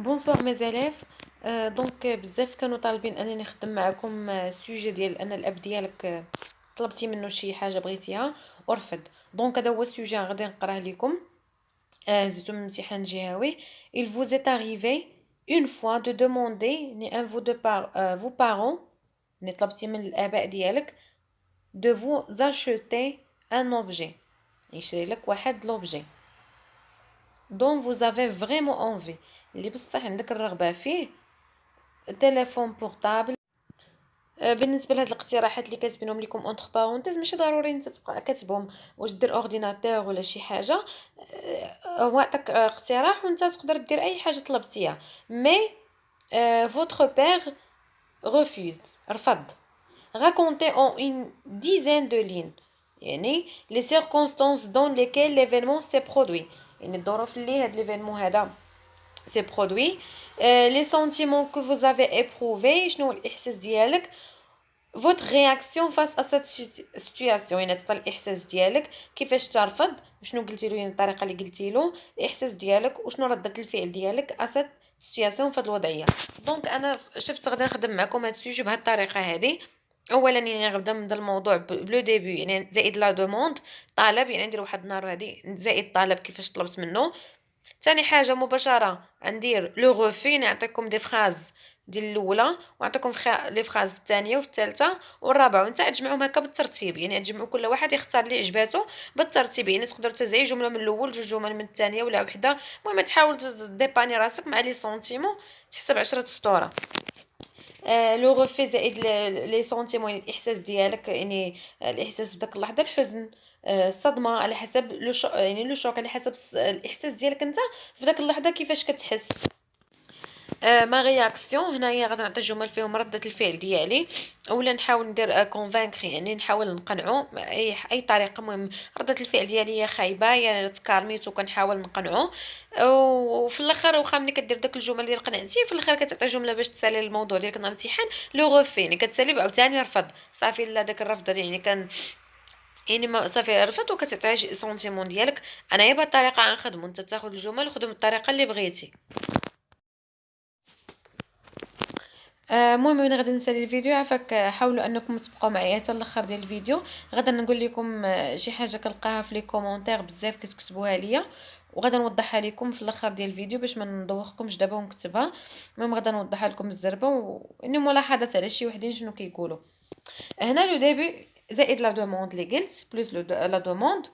بونسوار ميزاليف. دونك بزاف كانوا طالبين انني نخدم معكم السوجي ديال ان الاب ديالك طلبتي منه شي حاجه بغيتيها ورفض. دونك هذا هو السوجي غادي نقراه لكم. زيتو من امتحان جهوي. il vous est arrivé une fois de demander ni un vous de vos parents ni طلبتي من الاباء ديالك de vous acheter un objet، يشري لك واحد لوبجي dont vous avez vraiment envie، اللي بصح عندك الرغبه فيه، تليفون بورطابل. بالنسبه لهاد الاقتراحات اللي كاتبينهم لكم اونتر بارونتيز ماشي ضروري انت تبقى كاتبهم واش دير اورديناتور ولا شي حاجه. هو عطاك اقتراح وانت تقدر دير اي حاجه طلبتيها. مي votre père refuse، رفض. raconter en une dizaine de lignes، يعني les circonstances dans lesquelles l'événement s'est produit، يعني الظروف اللي هاد l'événement هذا s'est produit. les sentiments que vous avez éprouvés، شنو الاحساس ديالك. votre réaction face à cette situation، يعني تعطي الاحساس ديالك كيفاش ترفض، شنو قلتي له، يعني الطريقه اللي قلتي له الاحساس ديالك وشنو رده الفعل ديالك à cette situation في هذه الوضعيه. دونك انا شفت غادي نخدم معكم هذا السوجي بهذه الطريقه هذه. اولا يعني غنبدا من الموضوع بلو ديبي، يعني زائد لا دوموند، طلب، يعني ندير واحد النهار هذه زائد طلب كيفاش طلبت منه. ثاني حاجه مباشره ندير لو غوفي، نعطيكم دي فراز ديال الاولى ونعطيكم لي فراز في الثانيه وفي الثالثه والرابعه، وانت تجمعهم هكا بالترتيب، يعني تجمعوا كل واحد يختار اللي عجباتو بالترتيب. يعني تقدروا تزعي جمله من الاول، جوج جمل من الثانيه ولا وحده. المهم تحاول ديباني راسك مع لي سونتيمون، تحسب 10 سطوره. لو غوفي زائد لي سونتيمون، الاحساس ديالك، يعني الاحساس في داك اللحظه، الحزن، الصدمه، على حسب يعني لو شوك على حسب الاحساس ديالك انت في داك اللحظه كيفاش كتحس. ما رياكسيون، هنايا غادي نعطي جمل فيهم ردة الفعل ديالي، اولا نحاول ندير كونفانكري، يعني نحاول نقنعو اي طريقه. المهم ردة الفعل ديالي هي خايبه يا تكارميتو، كنحاول نقنعو. وفي الاخر واخا ملي كدير داك الجمل اللي قنعتي، في الاخر كتعطي جمله باش تسالي الموضوع ديالك الامتحان. لو غوفي يعني كتسالي بعاوتاني رفض، صافي لا داك الرفض يعني كان، يعني ما صافي رفض وكتعطي سونتيمون ديالك. انايا بهاد الطريقه غنخدمو، انت تاخذ الجمل وخدم بالطريقه اللي بغيتي. المهم من غادي نسالي الفيديو، عافاك حاولوا انكم تبقاو معايا حتى الاخر ديال الفيديو. غادا نقول لكم شي حاجه كنلقاها في لي كومونتير بزاف كتكتبوها ليا، وغادا نوضحها لكم في الاخر ديال الفيديو باش ما ندوخكمش دابا ونكتبها. المهم غادا نوضحها لكم بالزربه، واني ملاحظات على شي وحدين شنو كيقولوا. هنا لو ديبي زائد لا دوموند اللي قلت بلوس لا دوموند.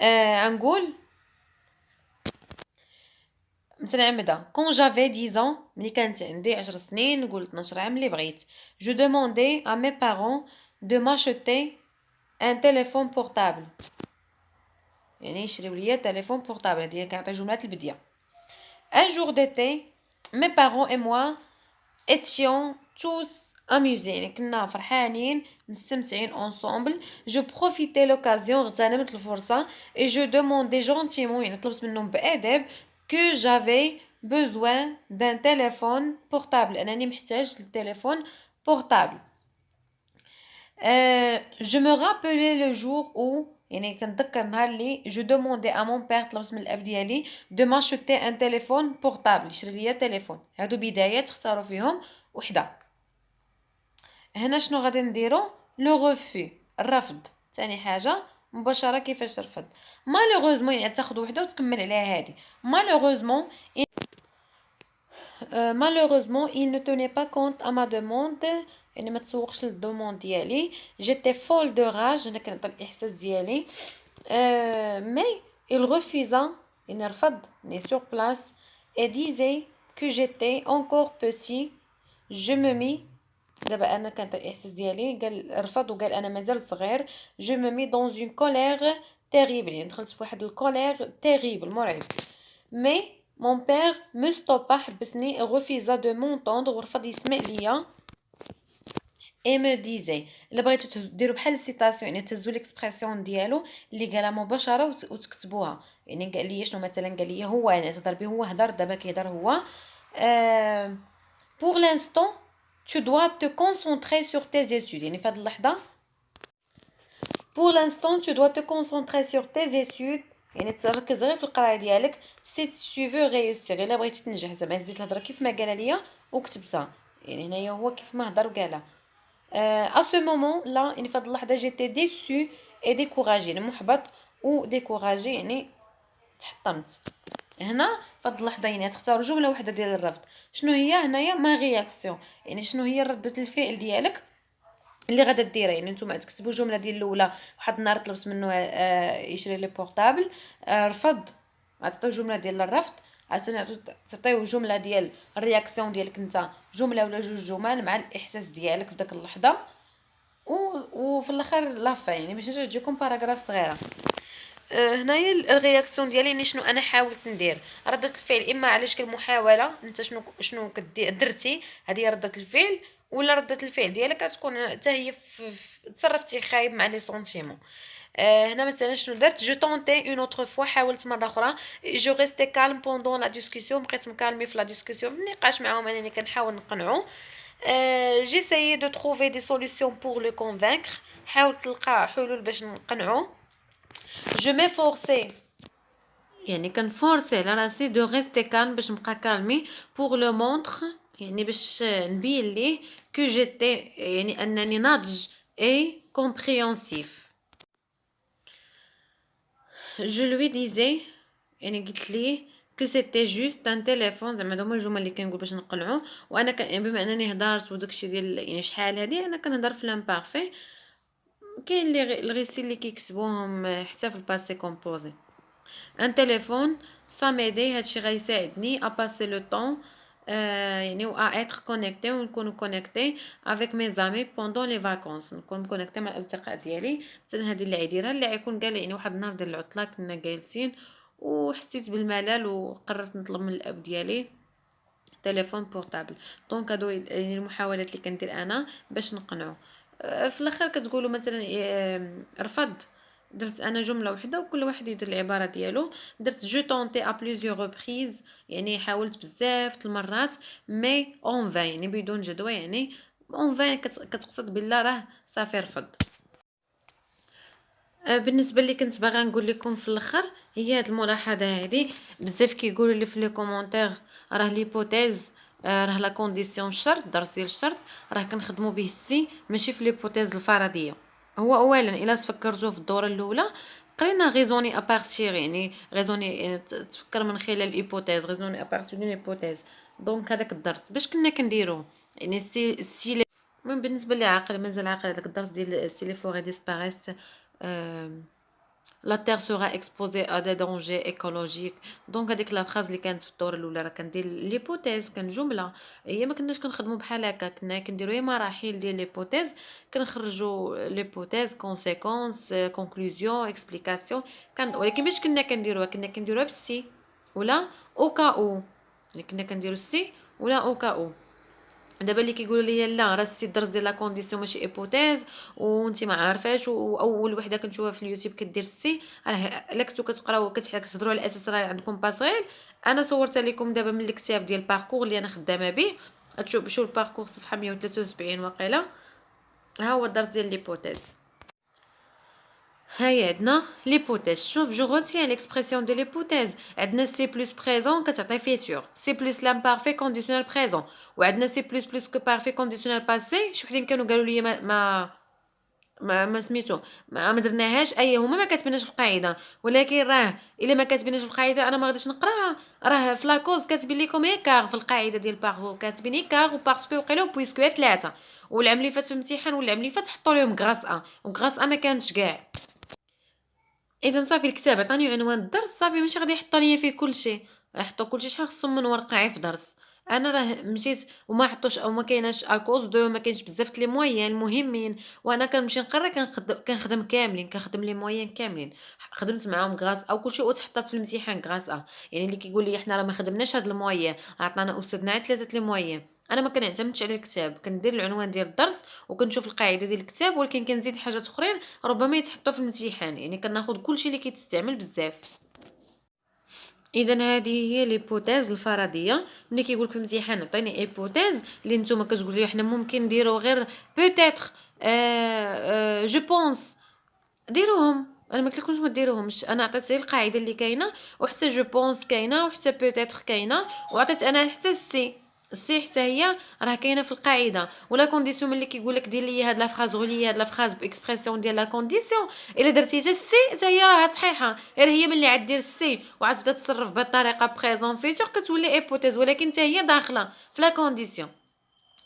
غنقول مثلا عمدا كون جافي 10 ans، ملي كانت عندي 10 سنين، نقول 12 عام اللي بغيت. جو دوموندي ا مي بارون دو ماشوتي ان تيليفون بورطابل، يعني يشريو ليا تليفون بورطابل. هادي كنعطي جملات البديه. ان جور ديتي مي بارون اي موا étions tous amusés، يعني كنا فرحانين مستمتعين ensemble. جو بروفيتي لوكازيون، اغتنمت الفرصه. et je demandais gentiment، يعني طلبت منهم بأدب que j'avais besoin d'un téléphone portable، انني محتاج للتليفون بورطابل. je me rappelais le jour où، يعني كنتذكر نهار اللي جو دوموندي ا مون بير، طلبت من الاب ديالي دو ماشوتي ان تليفون بورطابل، يشري ليا تليفون. هادو بدايات تختاروا فيهم وحده. هنا شنو غادي نديرو؟ لو غوفي، الرفض. ثاني حاجه مباشره كيفاش ترفض. مالوغوزمون يعني تاخذ وحده وتكمل عليها هذه. مالوغوزمون malheureusement il ne tenait pas compte à ma demande، يعني ما تسوقش للدوموند ديالي. j'étais folle de rage، انا كنعطي الاحساس ديالي. mais il refusa، يعني رفض، يعني sur place. et disait que j'étais encore petit. je me mis، دابا انا كانت الاحساس ديالي قال رفض وقال انا مازال صغير. je me mis dans une colère terrible، يعني دخلت في واحد الكولير terrible مرعب. mais mon père me stoppa، حبسني. refusa de m'entendre، ورفض يسمع ليا. et me disait، الا بغيتو ديروا بحال السيتاسيون، يعني تهزوا ليكسبرسيون ديالو اللي قالها مباشره وتكتبوها. يعني قال لي شنو مثلا، قال لي هو، يعني تهضر به هو، هضر دابا كيهضر هو. pour l'instant tu dois te concentrer sur tes études، يعني في هذه اللحظه pour l'instant tu dois te concentrer sur tes études يعني تركز غير في القرايه ديالك، سي tu veux réussir الا بغيتي تنجح، زعما هزيت الهضره كيف ما قال ليا وكتبتها. يعني هنايا هو كيف ما هضر وقالها. à ce moment là يعني في هاد اللحظه جيتي ديسو اي ديكوراجي، يعني محبط و ديكوراجي يعني تحطمت. هنا في هاد اللحظه يعني تختاروا جمله واحده ديال الرفض. شنو هي هنايا؟ ما رياكسيون، يعني شنو هي ردة الفعل ديالك اللي غادا ديرها. يعني نتوما تكتبوا الجمله ديال الاولى، واحد النهار طلبت منه يشري لي بورطابل، رفض، عطيتو جمله ديال الرفض. عاوتاني تعطيو جمله ديال الرياكسيون ديالك انت، جمله ولا جوج جمل مع الاحساس ديالك في داك اللحظه. وفي الاخر لافا يعني باش تجيكم باراغراف صغيره. هنايا الرياكسيون ديالي يعني شنو انا حاولت ندير، ردة الفعل اما على شكل محاوله، انت شنو درتي، هذه هي ردة الفعل، ولا ردة الفعل ديالك غتكون حتى هي تصرفتي خايب مع لي سونتيمون. هنا مثلا شنو درت؟ جو طونتي اون اوتر فوا، حاولت مره اخرى، جو ريستي كالم بوندون لا ديسكوسيون، بقيت مكالمي في لا ديسكوسيون، في النقاش معاهم انني كنحاول نقنعو. جيسايي دو تروفي دي سوليوشن بور لو كونفينكر، حاولت تلقى حلول باش نقنعو. جو ميفورسي يعني كنفورسي على راسي دو ريستي كالم باش نبقى كالمي، بور لو مونتر يعني باش نبين ليه كو جيتي يعني انني ناضج اي كومبريهنسيف. جو لوي ديزي يعني قلت ليه كو سيتي جوست ان تيليفون، زعما هما الجمل اللي كنقول باش نقنعو. وانا بما انني هضرت وداكشي ديال يعني شحال هادي انا كنهضر في لامبارفي. كاين اللي الغيسي اللي كيكتبوهم حتى في الباسي كومبوزي. ان تليفون سا ميدي، هادشي غيساعدني ا باسي لو طون يعني و ا اتر كونيكتي، ونكون كونيكتي افيك مي زامي بوندون لي فاكونس، نكون كونيكتي مع الاصدقاء ديالي. مثلا هذه اللي عيديرها اللي غيكون قال يعني واحد النهار ديال العطله كنا جالسين وحسيت بالملل وقررت نطلب من الاب ديالي تليفون بورطابل. دونك هادو يعني المحاولات اللي كندير انا باش نقنعو. في الاخر كتقولوا مثلا رفض، درت انا جمله وحده وكل واحد يدير العباره ديالو. درت جو طونتي ا بليزيور ريبريز، يعني حاولت بزاف المرات، مي اون فان يعني بدون جدوى، يعني اون فان كتقصد بالله راه صافي رفض. بالنسبه اللي كنت باغا نقول لكم في الاخر هي هاد الملاحظه هذه. بزاف كيقولوا لي في لي كومونتير راه ليبوتيز راه لا كونديسيون الشرط، درس ديال الشرط راه كنخدموا به السي ماشي في ليبوتيز الفرضيه. هو اولا الا تفكرتوا في الدوره الاولى قرينا غيزوني ابارتير، يعني غيزوني يعني تفكر من خلال الايبوتيز، غيزوني ابارتير دون ايبوتيز. دونك هذاك الدرس باش كنا كنديروه يعني السي المهم بالنسبه لي عاقل مازال عاقل هذاك الدرس ديال سي لي فوري ديسباريس لا تير سورا اكسبوزي ا دي دونجي ايكولوجيك. دونك هذيك لا فراز اللي كانت في الدور الاولى راه كندير ليبوتيز، كان جمله هي ما كناش كنخدموا بحال هكا، كنا كنديروا مراحل ديال ليبوتيز، كنخرجوا ليبوتيز كونسيكونس كونكلوزيون اكسبليكاسيون. كان ولكن باش كنا كنديروها بالسي ولا او كا او، يعني كنا كنديروا السي ولا او كا او. دابا اللي كيقولوا لي لا راه السي درس ديال لا كونديسيون ماشي ايبوتيز وانت ما عارفاش، واول وحده كنشوفها في اليوتيوب كدير السي، راه الا كنتو كتقراو كتهضروا على الاساس راه عندكم باسغيل. انا صورت لكم دابا من الكتاب ديال الباركور اللي انا خدامه به، تشوف شوف الباركور صفحه 173 واقيلا، ها هو الدرس ديال ليبوتيز. هاي عندنا ليبوتيز. شوف جو روتيان ليكسبرسيون دو ليبوتيز. عندنا سي بلس بريزون كتعطي فيتور، سي بلس لامبارفي كونديسيونيل بريزون، وعندنا سي بلس بلس كو بارفي كونديسيونيل باسي. شي وحدين كانوا قالوا لي ما سميتو ما درناهاش، اي هما ما كاتبيناش في القاعده، ولكن راه الا ما كاتبيناش في القاعده انا ما غاديش نقراها. راه في لاكوز كاتبين لكم ايكار في القاعده ديال بارو، كاتبين ايكار وباسكو وقيلو بويسكو ثلاثه، والعام اللي فات في الامتحان والعام اللي فات حطوا لهم غراس ا، وغراس ا ما كانتش كاع. اذا صافي الكتاب عطاني عنوان الدرس، صافي ماشي غادي يحطوا ليا فيه كلشي، يحطوا كلشي شحال خصهم من ورقه في درس. انا راه مشيت وما حطوش او ما كايناش اكوز دو ما كاينش بزاف لي موين المهمين، وانا كنمشي نقرا كنخدم كاملين، كنخدم لي موين كاملين، خدمت معاهم غراس او كلشي وتحطات في الامتحان غراس ا. يعني اللي كيقول لي احنا راه ما خدمناش هاد الموين، عطانا استاذنا عاد ثلاثه لي موين، انا ما كنعتمدش على الكتاب، كندير العنوان ديال الدرس وكنشوف القاعده ديال الكتاب، ولكن كنزيد حاجات اخرين ربما يتحطوا في الامتحان، يعني كناخذ كلشي اللي كيتستعمل بزاف. اذا هذه هي ليبوتيز الفرضيه. ملي كيقول لك في الامتحان عطيني ايبوتيز اللي نتوما كتقولوا احنا ممكن نديرو غير بوتيتر جو بونس، ديروهم انا ما قلتلكمش ما ديروهمش، انا عطيت غير القاعده اللي كاينه، وحتى جو بونس كاينه، وحتى بوتيتر كاينه، وعطيت انا حتى السي حتى هي راه كاينه في القاعده. ولا كونديسيون ملي كيقول لك دير لي هاد لا فراز، غولي هاد لا فراز باكسبرسيون ديال لا كونديسيون، الا درتي حتى السي حتى هي راها صحيحه، غير هي ملي عاد دير السي وعاد تبدا تصرف بهاد الطريقه بريزون فيتور كتولي ايبوتيز، ولكن حتى هي داخله في لا كونديسيون.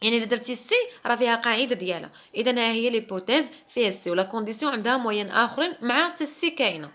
يعني الا درتي السي راه فيها قاعده ديالها، اذا ها هي ليبوتيز فيها السي، ولا كونديسيون عندها موين اخرين مع حتى السي كاينه.